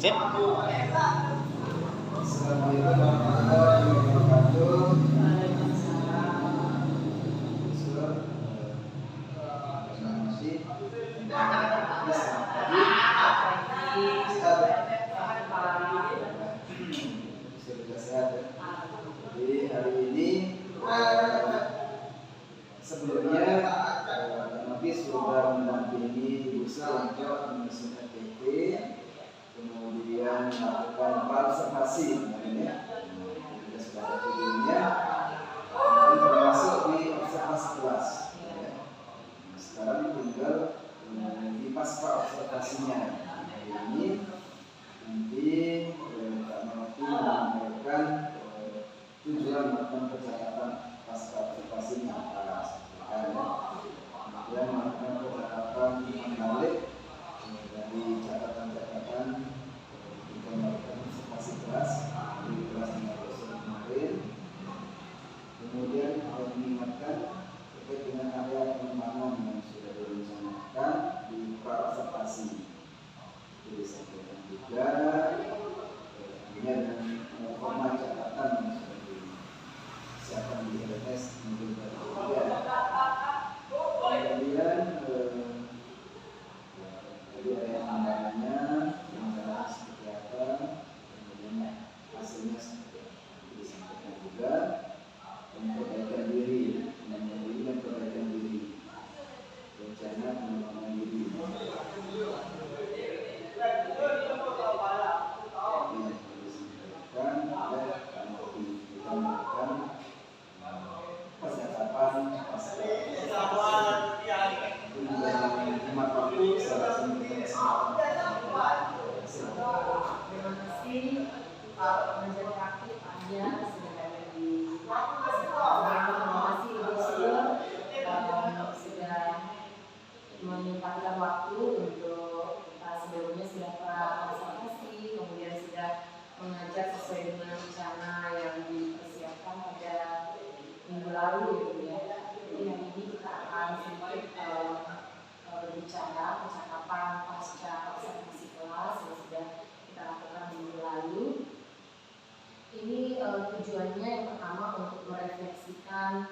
Sip. Assalamualaikum warahmatullahi wabarakatuh. Jadi hari ini sebelumnya Nabi sudah mendampingi Ibu untuk menyusun RTP, kemudian melakukan observasi namanya. Kita sudah ada videonya, termasuk di observasi kelas. Sekarang tinggal di pasca observasinya. Hari ini nanti Kak Melati menyampaikan tujuan melakukan percakapan pasca observasinya. Kemudian melakukan percakapan menarik dari catatan-catatan kita melakukan observasi kelas di kelas 15 kemarin. Kemudian mengingatkan terkait dengan area pengembangan yang sudah direncanakan di pra-observasi. Itu disampaikan juga tentunya dengan format catatan yang sudah disiapkan di LMS mungkin kemudian tadi ada yang anggarannya, rencana seperti apa, kemudian hasilnya seperti apa. Disampaikan juga perbaikan diri, dan perbaikan diri, rencana pengembangan diri. Kita melakukan percakapan pasca hemat waktu secara Terima kasih Pak Pengajar Praktik Pak Anja sudah ada di terima kasih Ibu Sur sudah menyempatkan waktu untuk kita sebelumnya sudah pra-observasi, kemudian sudah mengajar sesuai dengan rencana yang dipersiapkan pada minggu lalu gitu ya. Jadi hari ini kita akan sedikit berbicara percakapan pasca observasi kelas yang sudah kita lakukan minggu lalu. Ini tujuannya yang pertama untuk merefleksikan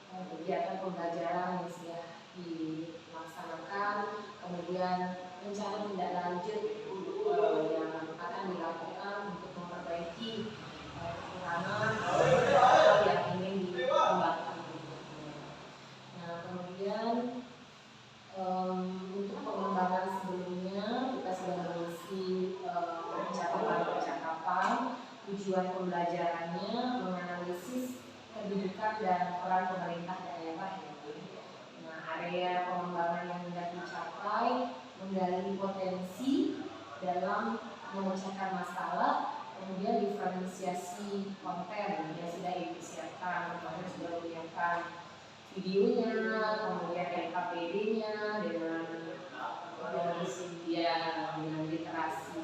kegiatan pembelajaran yang sudah dilaksanakan, kemudian rencana tindak lanjut yang akan dilakukan untuk memperbaiki kekurangan yang ingin dikembangkan. Nah, kemudian untuk pengembangan sebelumnya kita sudah mengisi percakapan, tujuan pembelajarannya menganalisis kedudukan dan peran pemerintah daerah. Nah, area pengembangan yang hendak dicapai menggali potensi dalam memecahkan masalah, kemudian diferensiasi konten yang sudah dipersiapkan, kemarin sudah menyiapkan videonya, kemudian LKPD-nya dengan literasi.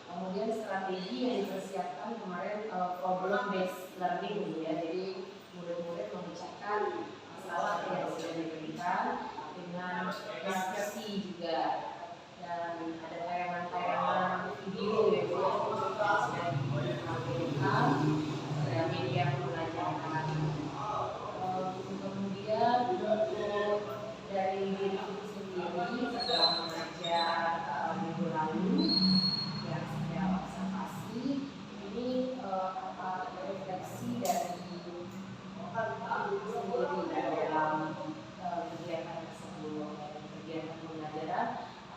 Kemudian strategi yang dipersiapkan kemarin problem based learning ya, jadi murid-murid memecahkan masalah yang sudah diberikan dengan diskusi juga, dan ada tayangan-tayangan video yang sudah ditampilkan pada media pembelajaran. Kemudian untuk dari diri itu sendiri setelah mengajar minggu lalu yang saya observasi, ini refleksi dari sendiri dalam kegiatan tersebut, kegiatan pembelajaran,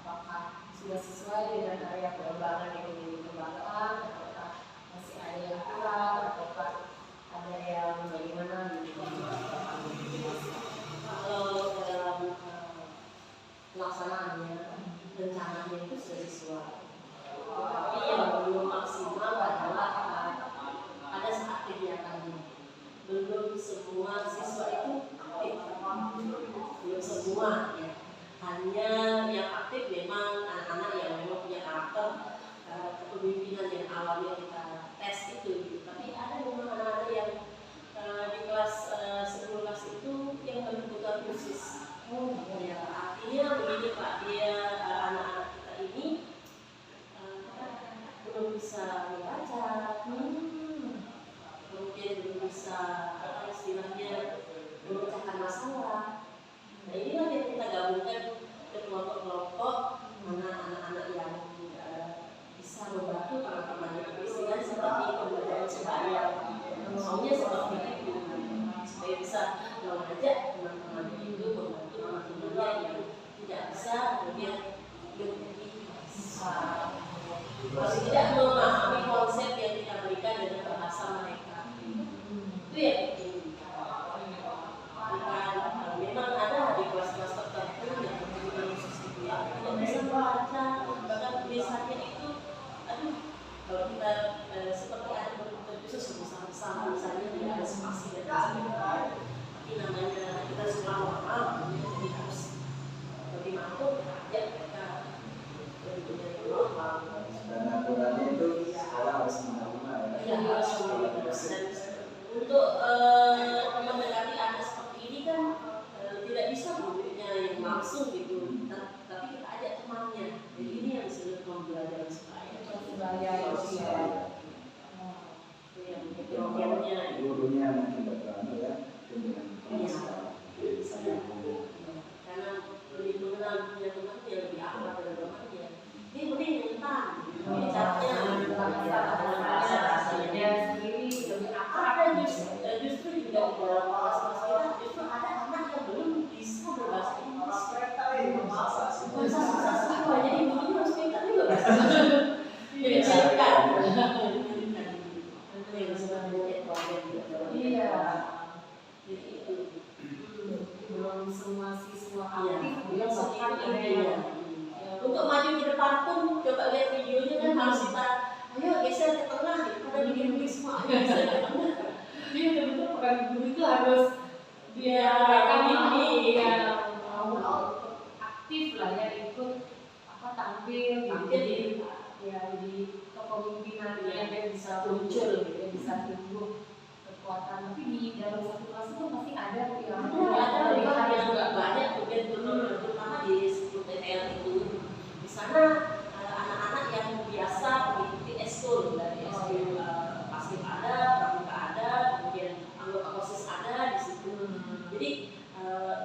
apakah sudah sesuai dengan area pengembangan yang ingin dikembangkan, apakah masih ada yang kurang, apakah ada yang bagaimana gitu. Kalau dalam pelaksanaannya, rencananya itu sudah sesuai, tapi yang belum maksimal adalah pada saat kegiatannya. Belum semua siswa itu aktif, belum semua ya. Hanya yang aktif memang anak-anak yang memang punya karakter kepemimpinan yang awalnya kita tes itu. Tapi ada memang anak-anak yang di kelas 10 kelas itu yang berkebutuhan khusus. Ya, artinya begini Pak, dia anak-anak kita ini bisa membaca, kemudian belum bisa apa istilahnya memecahkan masalah. Nah inilah yang kita gabungkan ke kelompok-kelompok mana anak-anak yang bisa membantu teman-temannya, istilahnya seperti pembelajaran sebaya, maunya seperti itu, supaya bisa mengajak teman-temannya itu membantu teman-temannya yang tidak bisa kemudian menjadi bisa. Paling tidak memahami konsep yang kita berikan dengan bahasa mereka. Itu yang penting. Memang ada di kelas-kelas tertentu yang mempunyai khusus itu yang tidak bisa membaca, bahkan tulisannya itu, aduh, kalau kita seperti ada bentuk khusus besar-besar, misalnya tidak ada spasi dan sebagainya. Tapi namanya kita semua orang jadi harus bagaimanapun ya mereka berbicara normal. Dan aturannya itu sekarang harus menerima ya. Iya, harus menerima. Dan untuk mendekati anak seperti ini kan tidak bisa gurunya yang langsung gitu, tapi kita ajak temannya. Jadi ini yang disebut pembelajaran sebaya. Programnya gurunya mungkin bertemu ya dengan saya karena lebih mengenal punya temannya, lebih akrab dengan temannya. Ini mending tentang ini caranya bahasa-bahasanya sendiri lebih akrab. Ada justru juga di dalam kelas-kelas kita justru ada anak yang belum bisa berbahasa Inggris. Bahasa susah semua, jadi gurunya harus pintar juga bahasa Inggris. Jadi cerita. Iya. Jadi itu belum semua siswa aktif, belum bahkan ada ya. Untuk maju ke depan pun coba lihat videonya kan harus kita ayo geser ke tengah karena digini semua geser ke tengah. Jadi betul-betul peran guru itu harus dia ini ya aktif lah ya, ikut apa tampil di ya di kepemimpinannya dia bisa muncul gitu, bisa tumbuh kekuatan. Tapi di dalam satu kelas itu pasti ada yang ada juga banyak kemudian terutama di TTL itu di sana anak-anak yang biasa mengikuti eskul dari eskul pasif ada, pramuka ada, kemudian anggota OSIS ada di situ. Jadi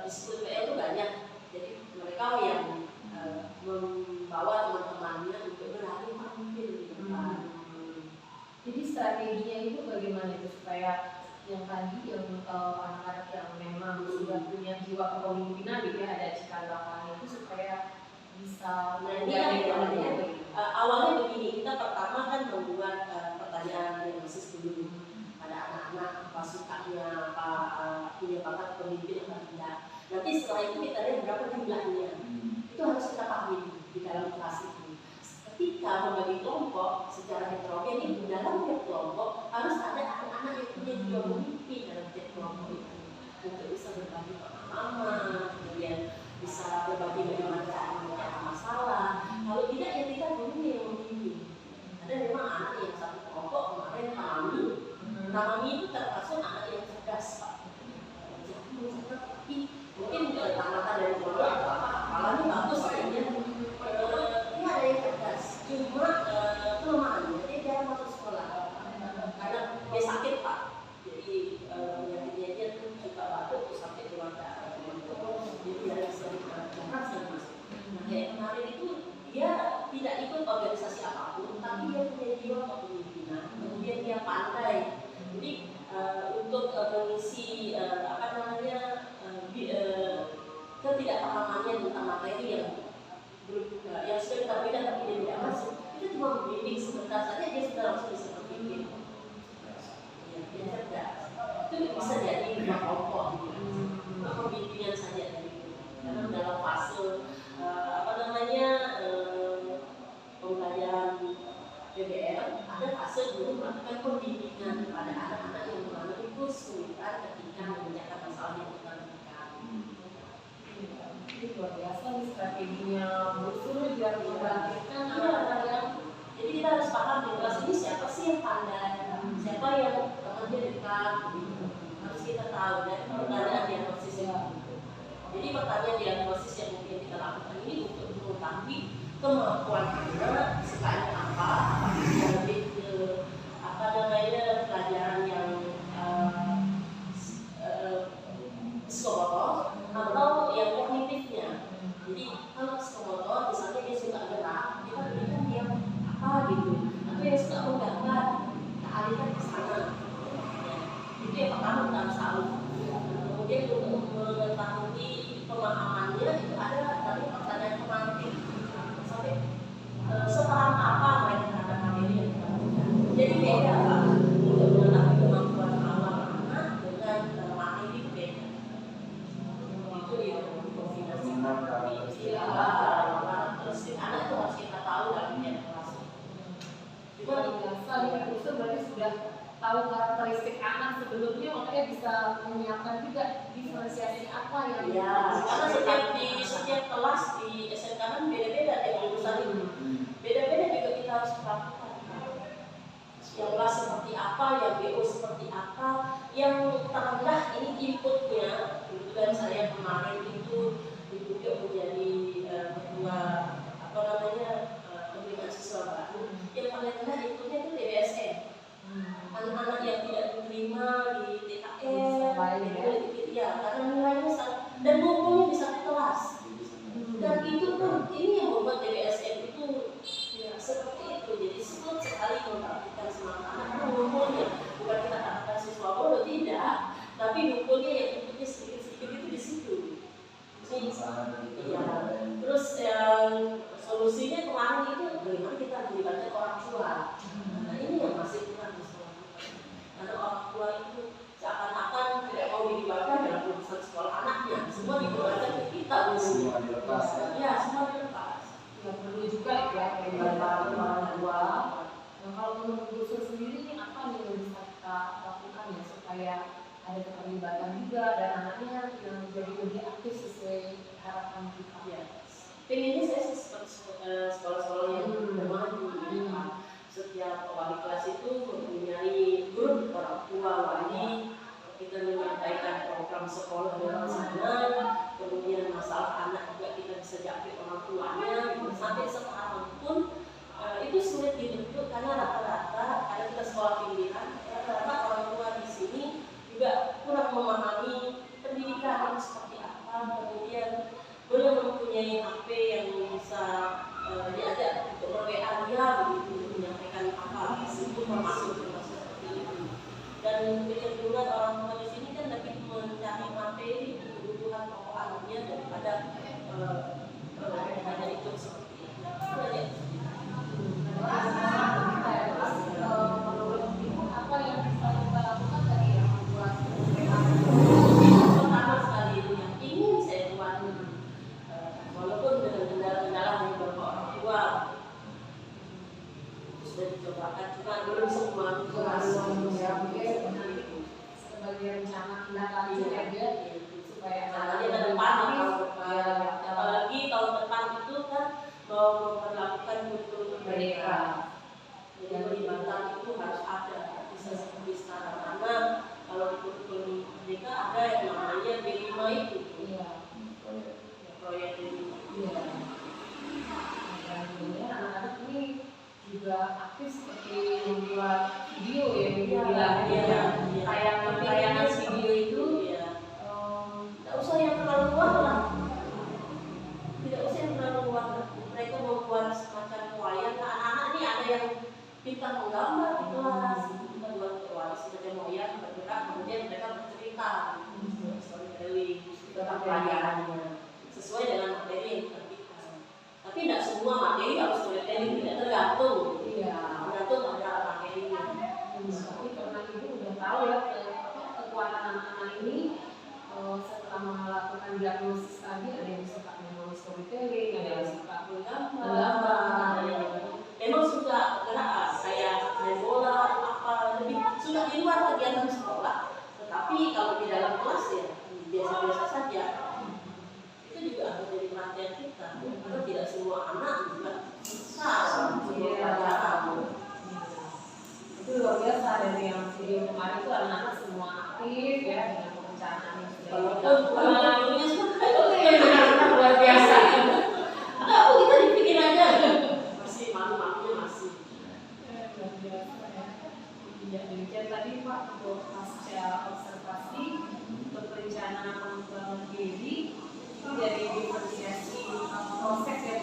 di situ TTL itu banyak. Jadi mereka yang membawa teman-temannya untuk berani tampil di depan. Jadi strateginya itu bagaimana itu supaya yang tadi yang anak-anak yang memang sudah punya jiwa kepemimpinan gitu ya, ada cikal bakalnya itu supaya bisa awalnya begini, kita pertama kan membuat pertanyaan diagnosis dulu pada anak-anak, apa sukanya, apa punya bakat pemimpin atau tidak. Nanti setelah itu kita lihat berapa jumlahnya. Itu harus kita pahami di dalam kelas itu. Ketika membagi kelompok secara heterogen itu dalam tiap kelompok harus ada anak-anak yang punya jiwa pemimpin dalam tiap kelompok itu untuk bisa berbagi pengalaman, kemudian bisa berbagi bagaimana cara memecahkan masalah. Kalau tidak ya kita gurunya yang membimbing. Ada memang anak yang satu kelompok kemarin Tamami itu termasuk anak yang cerdas Pak. Jadi mungkin tamatan dari keluarga apalagi bagus kayaknya. Dia ada yang cerdas, cuma kelemahannya dia jarang masuk sekolah karena dia sakit Pak. Jadi penyakitnya dia tuh suka batuk terus sampai keluar darah. Jadi dia sering jarang masuk. Nah kayak kemarin itu dia tidak ikut organisasi apapun, tapi dia punya jiwa kepemimpinan, kemudian dia pandai. Jadi untuk mengisi ketidakpahamannya tentang materi yang sudah kita berikan tapi dia tidak masuk, kita cuma membimbing sebentar saja dia sudah langsung bisa berpikir. Ya, dia cerdas. Itu bisa jadi dua kelompok gitu. Pembimbingan saja dari itu. Karena dalam fase pembelajaran PBL ada fase guru melakukan pembimbingan kepada anak-anak yang mengalami kesulitan ketika mengerjakan masalah yang kita berikan. Ini luar biasa nih strateginya musuh biar membangkitkan yang jadi kita harus paham di kelas ini siapa sih yang pandai, siapa yang temannya dekat, harus kita tahu dari pertanyaan diagnosis itu. Jadi pertanyaan diagnosis yang mungkin kita lakukan ini untuk mengetahui kemampuan anak, sukanya apa yang lebih sekalipun usul berarti sudah tahu karakteristik anak sebelumnya, makanya bisa menyiapkan juga diferensiasi apa yang Ya, karena setiap kelas di SMK kan beda-beda ya jurusan itu. Beda-beda juga kita harus lakukan. Yang kelas seperti apa, yang BO seperti apa, yang terendah ini inputnya. Kebetulan saya kemarin itu ditunjuk menjadi ketua pembinaan siswa baru. Yang paling rendah inputnya itu TBSN. Anak-anak yang tidak diterima di TKN, ya karena nilainya sangat, dan ngumpulnya di satu kelas. Dan itu pun ini yang membuat TBSN itu ya seperti itu. Jadi sulit sekali memperhatikan semangat anak ngumpulnya. Bukan kita katakan siswa bodoh, tidak, tapi ngumpulnya yang inputnya sedikit-sedikit itu di situ. Ya. Terus solusinya kemarin itu bagaimana kita melibatkan orang tua. Nah ini yang masih kurang dilakukan. Karena orang tua itu seakan-akan tidak mau dilibatkan dalam urusan sekolah anaknya. Semua dilibatkan ke kita. Semua dilepas ya. Ya, semua dilepas. Ya perlu juga ya melibatkan orang tua. Nah, kalau menurut usul sendiri ini apa yang bisa kita lakukan ya supaya ada keterlibatan juga dan anaknya yang jadi lebih aktif sesuai harapan kita. Ya. Pengennya saya seperti sekolah-sekolah yang bermaju. Setiap wali kelas itu mempunyai grup orang tua wali, kita menyampaikan program sekolah lewat sana, kemudian masalah anak juga kita bisa japri orang tuanya. Sampai sekarang pun itu sulit dibentuk karena rata-rata ada kita sekolah pilihan, rata-rata orang tua di sini juga kurang memahami pendidikan itu seperti apa, kemudian belum mempunyai HP yang bisa diajak untuk ber-WA dia begitu menyampaikan apa informasi seperti itu. Dan kecenderungan orang tua di sini kan lebih mencari materi kebutuhan pokok anaknya daripada hanya itu seperti itu. Menurut Ibu apa yang bisa kita lakukan tadi yang membuat pertama sekali itu yang ingin saya buat, walaupun dengan kendala-kendala yang beberapa orang tua sudah dicobakan, cuma belum semua sebagai rencana tindak lanjut ya supaya caranya ke depan apalagi tahun depan itu kan mau memperlakukan kurikulum merdeka. Jadi pelibatan itu harus ada, bisa seperti sekarang. Karena kalau di kurikulum merdeka ada yang namanya B5 itu. Proyek ini. Iya. Dan kemudian anak-anak ini juga aktif seperti membuat video ya, bilang tayangan video itu. Tidak usah yang terlalu luas lah. Tidak usah yang terlalu luas. Mereka membuat semacam wayang. Anak-anak ini ada yang pintar menggambar di kelas. Kita buat wayang semacam wayang bergerak, kemudian mereka bercerita, storytelling tentang pelajarannya sesuai dengan materi yang diterbitkan. Tapi tidak semua materi harus storytelling, tidak tergantung. Tergantung pada materinya. Tapi karena Ibu udah tahu ya kekuatan anak-anak ini setelah melakukan diagnosis tadi, ada yang suka memang storytelling, ada yang suka menggambar, memang suka gerak kayak main bola apa, lebih suka di luar kegiatan sekolah. Tetapi kalau di dalam kelas ya biasa-biasa saja. Itu juga harus jadi perhatian kita. Karena tidak semua anak juga bisa semua pelajaran. Itu luar biasa dari yang video kemarin itu anak-anak semua aktif ya dengan perencanaan yang sudah Walaupun anak luar biasa. Aku kita dipikir aja masih malu-malunya masih. Luar biasa ya. Ya demikian tadi Pak untuk pasca observasi untuk perencanaan membangun diri itu dari diferensiasi proses ya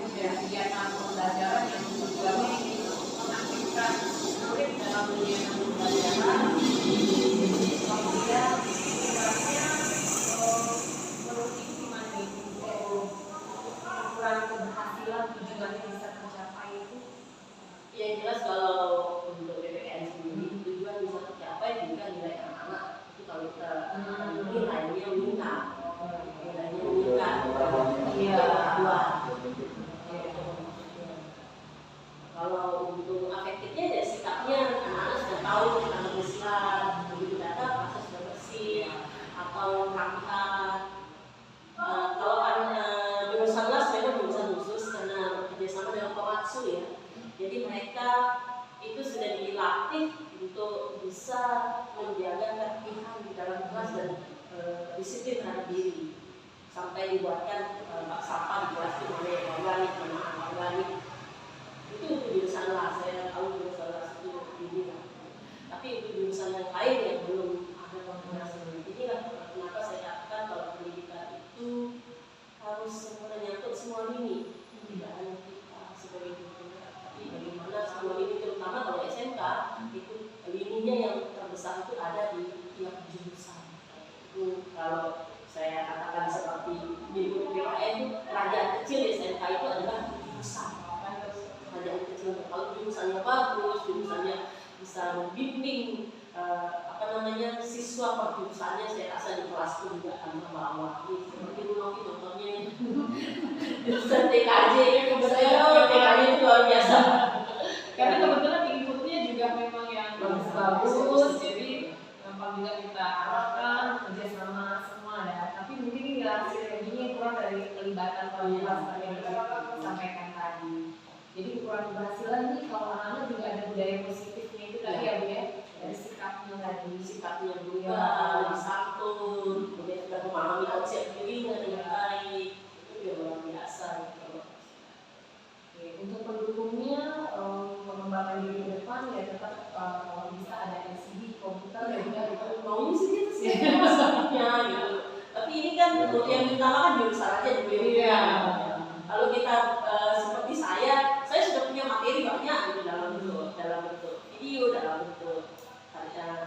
kegiatan pembelajaran yang tujuannya ingin mengaktifkan murid dalam kegiatan pembelajaran. Kemudian sebenarnya menurut Ibu gimana nih untuk ukuran keberhasilan tujuan yang bisa tercapai itu? Yang jelas kalau untuk BPN sendiri tujuan bisa tercapai jika nilai anak-anak itu kalau kita nilainya meningkat. Kalau Kalau untuk afektifnya ya sikapnya anak-anak sudah tahu tentang kebersihan, begitu datang masa sudah bersih atau rapihan. Kalau jurusan las memang jurusan khusus karena kerjasama dengan Komatsu ya. Jadi mereka itu sudah dilatih untuk bisa menjaga kerapihan di dalam kelas dan disiplin terhadap diri. Sampai dibuatkan bak sampah di kelas itu mana yang organik, mana anorganik. Itu untuk jurusan las, saya tahu jurusan las itu ini lah. Tapi untuk jurusan yang lain yang belum ada koordinasi, inilah kenapa saya katakan kalau pendidikan itu harus menyangkut semua lini, tidak hanya kita sebagai guru, tapi bagaimana semua lini, terutama kalau SMK itu lininya yang terbesar itu ada di tiap jurusan. Itu kalau saya katakan seperti di PKN itu kerajaan kecil di SMK itu adalah jurusan. Kerajaan kecil, kalau jurusannya bagus, jurusannya bisa membimbing siswa per jurusannya, saya rasa di kelas itu juga akan membawa. Seperti Runofi contohnya jurusan TKJ, TKJ itu luar biasa. Karena kebetulan inputnya juga memang yang bagus, jadi gampang juga kita arahkan kerja sama semua ada. Tapi mungkin ini hasil ini kurang dari pelibatan pelan yang disampaikan tadi. Jadi ukuran keberhasilan ini kalau anak-anak juga ada budaya positifnya itu tadi ya Bu ya, dari sikapnya tadi, sikapnya juga lebih santun, kemudian sudah memahami konsep diri dengan baik, itu ya luar biasa. Untuk pendukungnya mengembangkan diri ke depan ya tetap kalau bisa ada LCD komputer ya juga itu mau sih gitu sih maksudnya gitu. Tapi ini kan yang diutamakan jurusan aja dulu. Kalau kita seperti saya sudah punya materi banyak gitu dalam bentuk video, dalam bentuk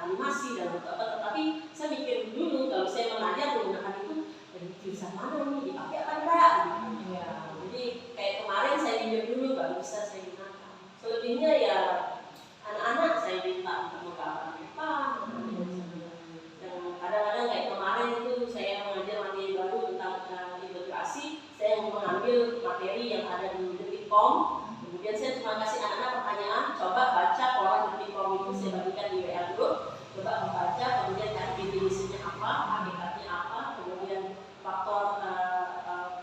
animasi, dalam bentuk apa. Tetapi saya mikir dulu kalau saya mengajar menggunakan itu dari jurusan mana nih dipakai apa enggak? Gitu. Ya. Jadi kayak kemarin saya pinjam dulu baru bisa saya gunakan. Selebihnya ya anak-anak saya minta untuk menggambar apa. Dan kadang-kadang kayak kemarin itu saya mengajar materi baru tentang integrasi, saya mengambil materi yang ada di Detikcom. Kemudian saya cuma kasih anak-anak pertanyaan, coba baca koran Detikcom itu, saya bagikan di WA group, coba membaca, kemudian cari definisinya apa, habitatnya apa, kemudian faktor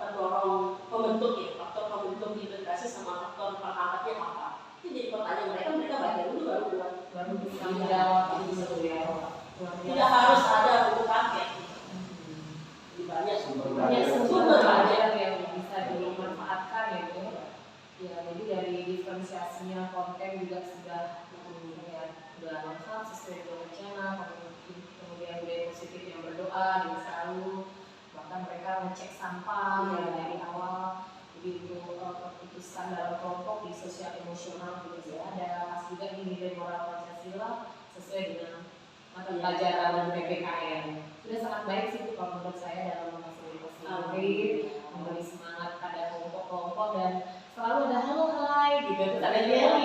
pendorong pembentuk ya, faktor pembentuk integrasi sama faktor penghambatnya apa. Itu jadi pertanyaan mereka baca dulu baru bisa menjawab. Tidak harus ada buku paket. Banyak sumber belajar yang bisa dimanfaatkan ya Bu. Ya, jadi dari diferensiasinya konten juga sudah lengkap sesuai dengan rencana, kemudian budaya positif yang berdoa, yang selalu, bahkan mereka ngecek sampah dari awal. Jadi untuk keputusan dalam kelompok di sosial emosional juga sudah ada, pas juga ini dari moral Pancasila sesuai dengan mata pelajaran PPKN. Sudah sangat baik sih kalau menurut saya dalam memfasilitasi murid, memberi semangat pada kelompok-kelompok dan selalu ada halo hai gitu, terus ada yel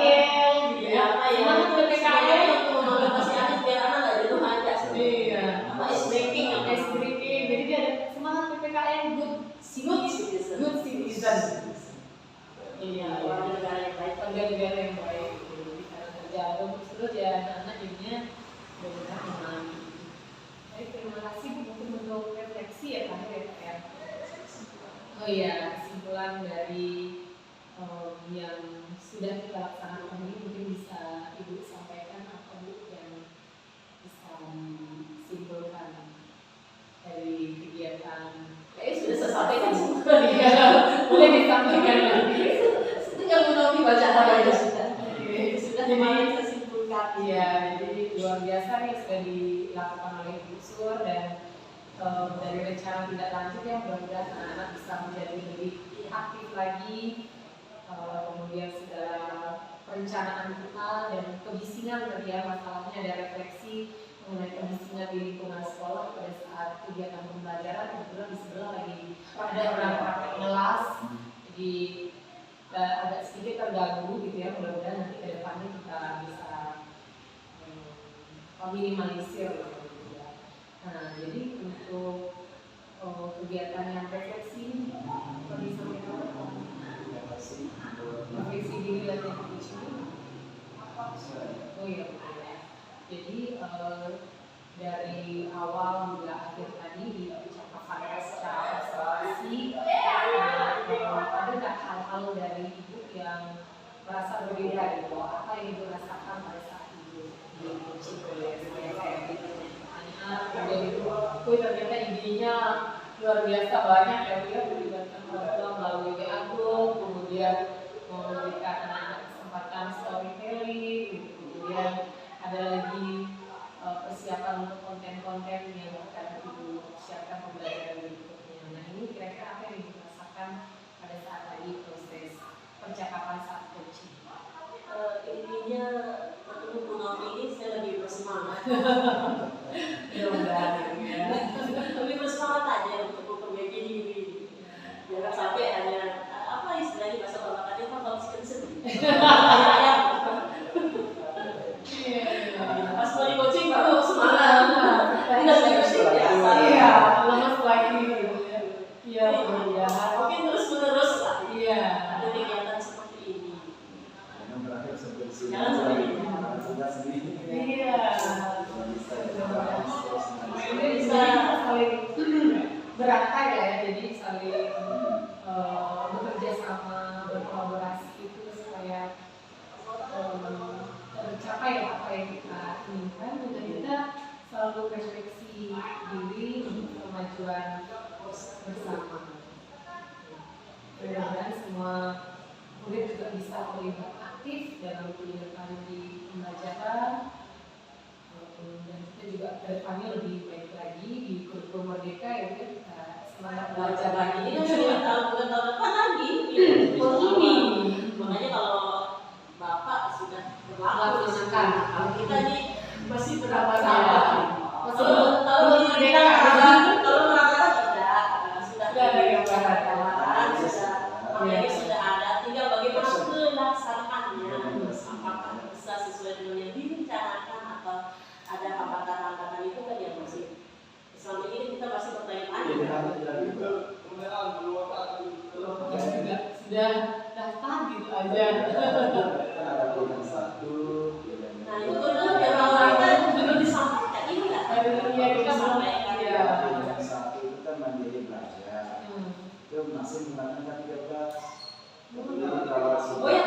gitu ya. Semangat PPKN untuk memotivasi anak biar anak nggak jenuh aja. Apa ice breaking, jadi dia ada semangat PPKN good citizen. Iya, warga negara yang baik, negara yang baik. Kita kerja terus ya anak-anak jadinya benar-benar memahami. Baik, terima kasih Bu mungkin untuk refleksi ya terakhir ya. Oh iya, kesimpulan dari yang sudah kita laksanakan ini mungkin bisa Ibu sampaikan apa Bu yang bisa disimpulkan dari kegiatan. Sudah saya sampaikan semua. Boleh disampaikan lagi. Tinggal menunggu bacaan aja sudah. Sudah kemarin saya simpulkan. Iya, jadi luar biasa nih sudah dilakukan oleh Bu Sur dan dari rencana tidak lanjut ya mudah-mudahan anak-anak bisa menjadi lebih aktif lagi. Kemudian segala perencanaan kita dan kebisingan tadi ya, masalahnya ada refleksi mengenai kebisingan di lingkungan sekolah pada saat kegiatan pembelajaran. Kebetulan di sebelah lagi ada orang praktek ngelas, jadi agak sedikit terganggu gitu ya. Mudah-mudahan nanti ke depannya kita bisa meminimalisir gitu ya. Nah, jadi untuk kegiatan yang refleksi bisa disampaikan refleksi diri dan yang Jadi dari awal hingga akhir tadi dibicarakan secara observasi, ada nggak hal-hal dari ibu yang merasa berbeda gitu, apa yang ibu rasakan pada saat ibu di coaching oleh BFM gitu. Kemudian itu, ternyata idenya luar biasa banyak ya, dia melibatkan orang tua melalui WA Group, kemudian memberikan anak-anak kesempatan storytelling, gitu. Kemudian ada lagi persiapan untuk konten-konten yang akan ibu siapkan pembelajaran berikutnya. Nah ini kira-kira apa yang ibu rasakan pada saat tadi proses percakapan saat coaching? Intinya ketemu Bu Novi ini saya lebih bersemangat. Mudah-mudahan ya. Lebih bersemangat aja untuk memperbaiki diri. Jangan sampai hanya apa istilahnya bahasa Babakannya apa konsisten sendiri. Pas mau di coaching baru semangat. Tidak serius biasa. Iya, lemas lagi gitu ya. Iya, mudah-mudahan. Mungkin terus-menerus lah. Iya. Ada kegiatan seperti ini. Yang terakhir seperti sini. Jangan sendiri. Jangan sendiri. Iya. Ini bisa saling berantai lah ya, jadi saling bekerja sama, berkolaborasi itu supaya tercapai apa yang kita inginkan, dan kita selalu refleksi diri untuk kemajuan bersama. Mudah-mudahan semua murid juga bisa terlibat aktif dalam kegiatan di pembelajaran, dan kita juga kedepannya lebih baik lagi di kurikulum Merdeka ya, kita semangat belajar lagi. Ini kan sudah bukan tahun depan lagi. Ini. Makanya kalau Bapak sudah melaksanakan, kalau kita ini masih berapa Sama. tahun? Kalau di Merdeka kalau merata tidak sudah ada yang berhadapan sudah makanya sudah ada, tinggal bagaimana melaksanakannya, apakah bisa sesuai dengan yang direncanakan atau ada hambatan-hambatan itu kan yang masih selama ini kita masih bertanya-tanya. Sudah daftar gitu aja. Nah itu kan yang awal kita belum disampaikan ini nggak? Iya, kita sampaikan. Iya. Yang satu itu kan mandiri belajar. Itu masih menggunakan 13. Kalau Oh ya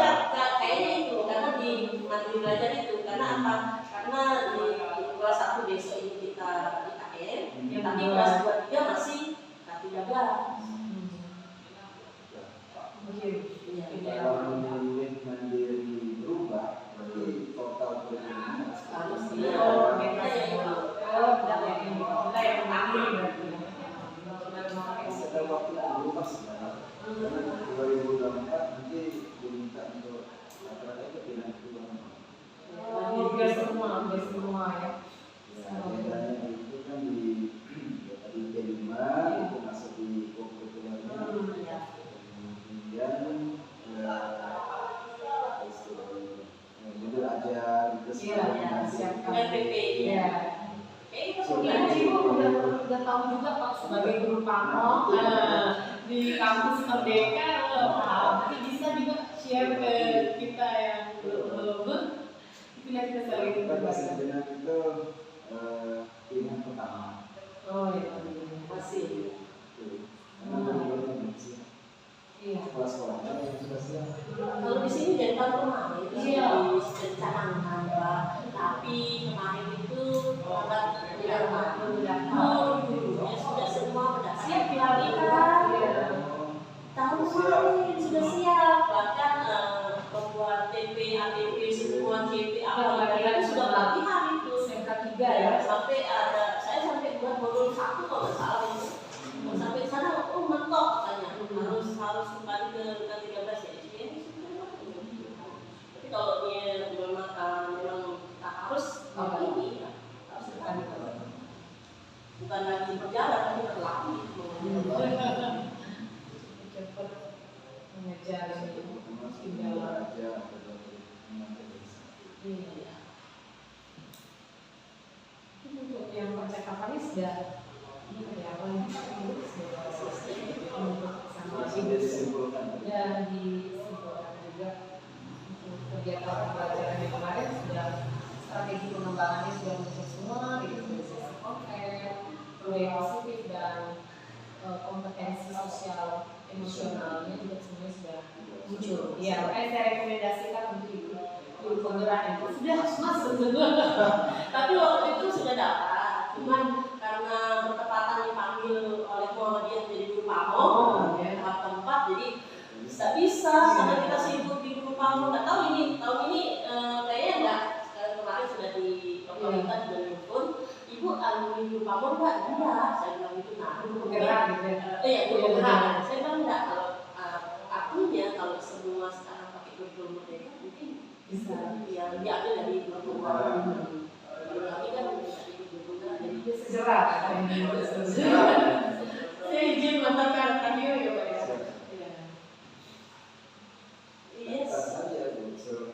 kayaknya itu karena di mandiri belajar itu karena apa? Karena di kelas 1 besok ini kita IKN, tapi kelas 2 3 masih K13. kalau memilih mandiri berubah, berarti total kurikulumnya Harus harus dia kita yang itu. Kita yang mandiri berarti. ada waktu berubah sebenarnya. Karena 2024 nanti diminta untuk rata-rata itu pindah ke Hampir semua ya. ya, agendanya itu kan di tadi P5 itu masuk di kurikulumnya. Kemudian modul ajar itu siapkan. RPP. Iya. Kemudian ibu udah tahu juga Pak sebagai guru pamong di kampus Merdeka, tapi bisa juga share ke kita yang belum. Kita saling kita berbagi. sebenarnya itu pilihan pertama. Oh iya. Masih. Karena benar-benar belum siap. Iya. Sekolah-sekolahnya yang sudah siap. Kalau di sini dari tahun kemarin itu Iya. dicanangkan, tapi kemarin itu orang yang gurunya sudah semua mendaftar. Siap ya, Tahun kemarin sudah siap, bahkan membuat TP, ATP, semua CP, apa itu sudah pelatihan itu. SMK 3 ya. Sampai ada, saya sampai buat modul 1 kalau nggak salah itu. Sampai sana, mentok katanya harus kembali ke urutan 13 ya. Tapi kalau dia memang tak harus kalau ini ya, harus bukan lagi berjalan tapi berlari. Cepat mengejar tinggal. Iya. Untuk yang percakapannya sudah apa yang Sudah disimpulkan. dan disimpulkan juga untuk kegiatan pembelajaran yang kemarin sudah strategi pengembangannya sudah muncul semua, dari sisi konten, budaya positif dan kompetensi sosial emosionalnya juga semuanya sudah muncul. Ya, makanya saya rekomendasikan untuk ibu penggerak itu sudah masuk. Tapi waktu itu sudah dapat, cuman karena bertepatan dipanggil oleh Muhammadiyah jadi guru PAMO tahap keempat, jadi bisa karena kita sibuk di guru PAMO. Nggak tahu ini tahun ini kayaknya enggak, kemarin sudah di pemerintah sudah diukur. Ibu alumni guru PAMO enggak? Enggak, saya bilang itu nah guru Penggerak gitu ya. iya guru penggerak. Saya bilang enggak, kalau akunya kalau semua sekarang pakai kurikulum merdeka mungkin bisa yang diambil dari guru penggerak. Tapi kan bisa di guru penggerak jadi Segera. saya izin mengantarkan